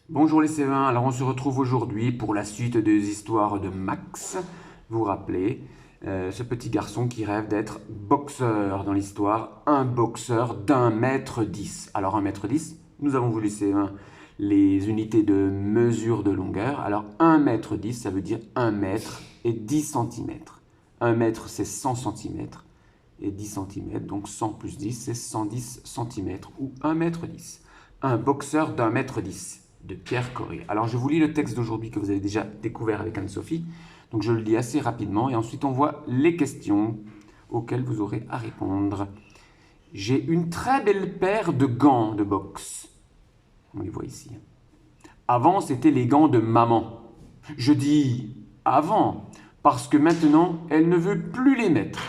Bonjour les C20, alors on se retrouve aujourd'hui pour la suite des histoires de Max. Vous vous rappelez, ce petit garçon qui rêve d'être boxeur dans l'histoire, un boxeur d'1 m 10. Alors 1 m 10, nous avons vu les C20 les unités de mesure de longueur. Alors 1 m 10, ça veut dire 1 mètre et 10 centimètres. 1 mètre c'est 100 centimètres et 10 centimètres, donc 100 plus 10 c'est 110 centimètres ou 1 m 10. Un boxeur d'1 m 10 de Pierre Corré. Alors je vous lis le texte d'aujourd'hui que vous avez déjà découvert avec Anne-Sophie. Donc je le lis assez rapidement et ensuite on voit les questions auxquelles vous aurez à répondre. J'ai une très belle paire de gants de boxe. On les voit ici. Avant, c'était les gants de maman. Je dis avant parce que maintenant, elle ne veut plus les mettre.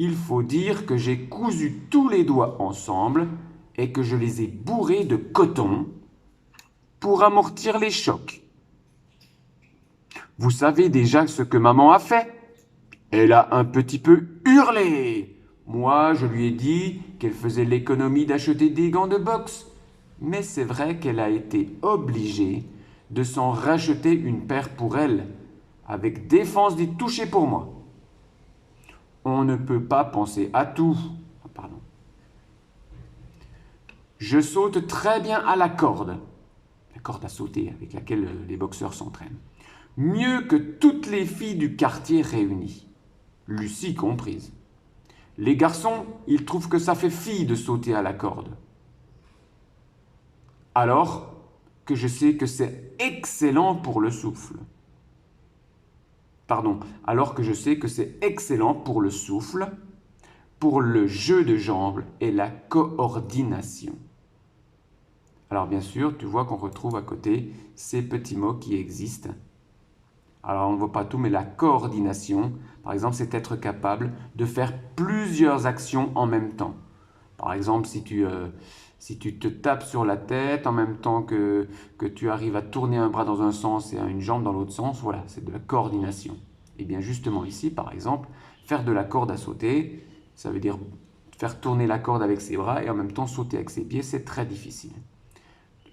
Il faut dire que j'ai cousu tous les doigts ensemble et que je les ai bourrés de coton pour amortir les chocs. Vous savez déjà ce que maman a fait? Elle a un petit peu hurlé. Moi, je lui ai dit qu'elle faisait l'économie d'acheter des gants de boxe. Mais c'est vrai qu'elle a été obligée de s'en racheter une paire pour elle, avec défense d'y toucher pour moi. On ne peut pas penser à tout. Pardon. Je saute très bien à la corde à sauter avec laquelle les boxeurs s'entraînent. Mieux que toutes les filles du quartier réunies, Lucie comprise. Les garçons, ils trouvent que ça fait fille de sauter à la corde. Alors que je sais que c'est excellent pour le souffle. Alors que je sais que c'est excellent pour le souffle, pour le jeu de jambes et la coordination. Alors bien sûr, tu vois qu'on retrouve à côté ces petits mots qui existent. Alors on ne voit pas tout, mais la coordination, par exemple, c'est être capable de faire plusieurs actions en même temps. Par exemple, si tu te tapes sur la tête en même temps que tu arrives à tourner un bras dans un sens et une jambe dans l'autre sens, voilà, c'est de la coordination. Et bien justement ici, par exemple, faire de la corde à sauter, ça veut dire faire tourner la corde avec ses bras et en même temps sauter avec ses pieds, c'est très difficile.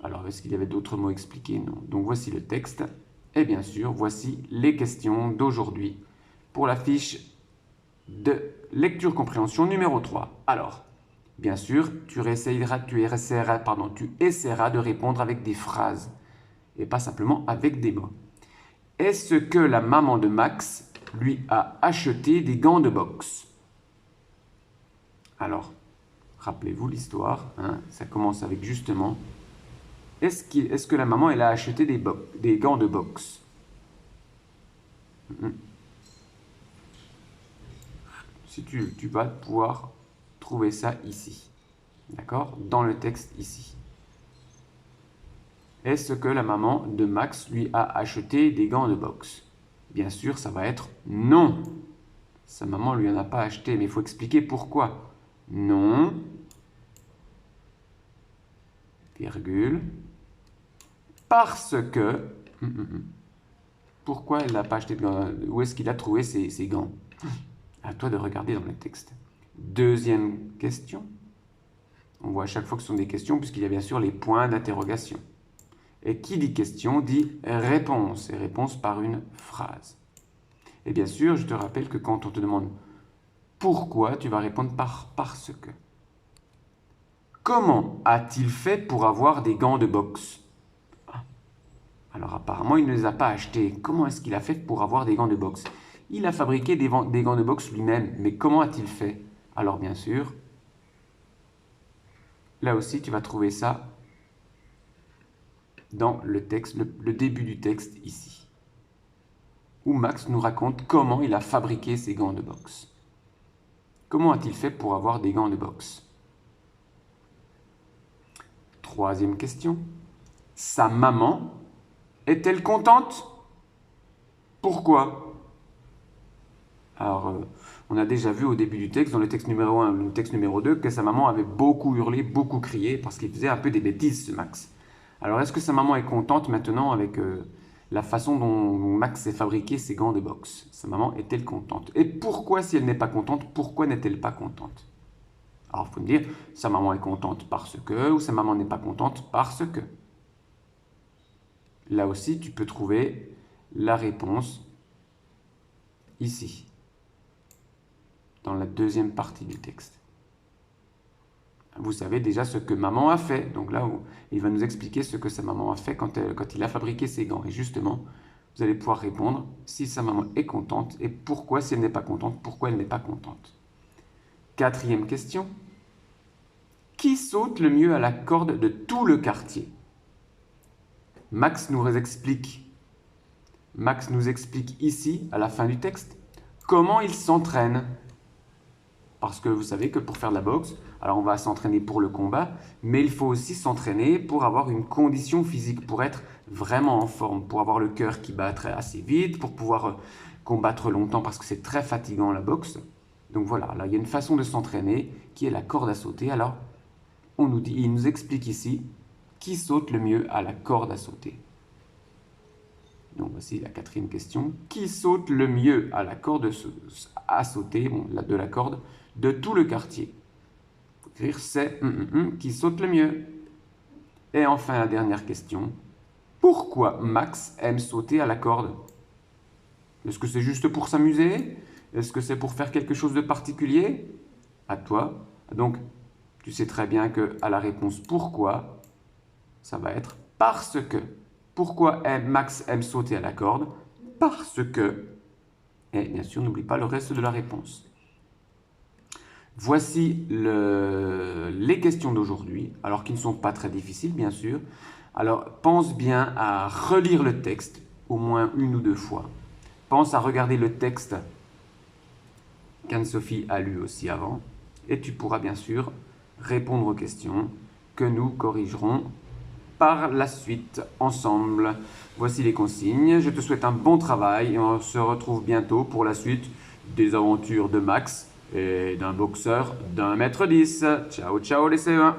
Alors, est-ce qu'il y avait d'autres mots expliqués? Non. Donc, voici le texte. Et bien sûr, voici les questions d'aujourd'hui pour la fiche de lecture-compréhension numéro 3. Alors, bien sûr, tu essaieras de répondre avec des phrases et pas simplement avec des mots. Est-ce que la maman de Max lui a acheté des gants de boxe? Alors, rappelez-vous l'histoire, hein, ça commence avec justement est-ce que la maman, elle a acheté des gants de boxe? Si tu vas pouvoir trouver ça ici. D'accord? Dans le texte ici. Est-ce que la maman de Max lui a acheté des gants de boxe? Bien sûr, ça va être non. Sa maman ne lui en a pas acheté, mais il faut expliquer pourquoi. Non, virgule, parce que... Pourquoi elle n'a pas acheté de gants? Où est-ce qu'il a trouvé ces gants? À toi de regarder dans le texte. Deuxième question. On voit à chaque fois que ce sont des questions, puisqu'il y a bien sûr les points d'interrogation. Et qui dit question dit réponse, et réponse par une phrase. Et bien sûr, je te rappelle que quand on te demande pourquoi, tu vas répondre par parce que. Comment a-t-il fait pour avoir des gants de boxe? Alors apparemment, il ne les a pas achetés. Comment est-ce qu'il a fait pour avoir des gants de boxe? Il a fabriqué des gants de boxe lui-même, mais comment a-t-il fait? Alors bien sûr, là aussi tu vas trouver ça dans le texte, le début du texte ici, où Max nous raconte comment il a fabriqué ses gants de boxe. Comment a-t-il fait pour avoir des gants de boxe? Troisième question. Sa maman est-elle contente? Pourquoi? Alors, on a déjà vu au début du texte, dans le texte numéro 1 le texte numéro 2, que sa maman avait beaucoup hurlé, beaucoup crié, parce qu'il faisait un peu des bêtises, ce Max. Alors, est-ce que sa maman est contente maintenant avec la façon dont Max s'est fabriqué ses gants de boxe? Sa maman est-elle contente? Et pourquoi, si elle n'est pas contente, pourquoi n'est-elle pas contente? Alors, il faut me dire, sa maman est contente parce que, ou sa maman n'est pas contente parce que. Là aussi, tu peux trouver la réponse ici, dans la deuxième partie du texte. Vous savez déjà ce que maman a fait. Donc là, il va nous expliquer ce que sa maman a fait quand il a fabriqué ses gants. Et justement, vous allez pouvoir répondre si sa maman est contente et pourquoi, si elle n'est pas contente, pourquoi elle n'est pas contente. Quatrième question. Qui saute le mieux à la corde de tout le quartier? Max nous explique ici, à la fin du texte, comment il s'entraîne. Parce que vous savez que pour faire de la boxe, alors on va s'entraîner pour le combat, mais il faut aussi s'entraîner pour avoir une condition physique, pour être vraiment en forme, pour avoir le cœur qui battrait assez vite, pour pouvoir combattre longtemps parce que c'est très fatigant la boxe. Donc voilà, là il y a une façon de s'entraîner qui est la corde à sauter. Alors il nous explique ici qui saute le mieux à la corde à sauter. Donc voici la quatrième question. Qui saute le mieux à la corde à sauter, de la corde, de tout le quartier? Écrire c'est qui saute le mieux. Et enfin la dernière question. Pourquoi Max aime sauter à la corde? Est-ce que c'est juste pour s'amuser? Est-ce que c'est pour faire quelque chose de particulier? À toi. Donc, tu sais très bien que à la réponse pourquoi, ça va être parce que. Pourquoi Max aime sauter à la corde? Parce que. Et bien sûr, n'oublie pas le reste de la réponse. Voici les questions d'aujourd'hui, alors qui ne sont pas très difficiles, bien sûr. Alors, pense bien à relire le texte, au moins une ou deux fois. Pense à regarder le texte qu'Anne-Sophie a lu aussi avant. Et tu pourras bien sûr répondre aux questions que nous corrigerons par la suite ensemble. Voici les consignes. Je te souhaite un bon travail et on se retrouve bientôt pour la suite des aventures de Max et d'un boxeur d'1 m 10. Ciao, ciao les CE1.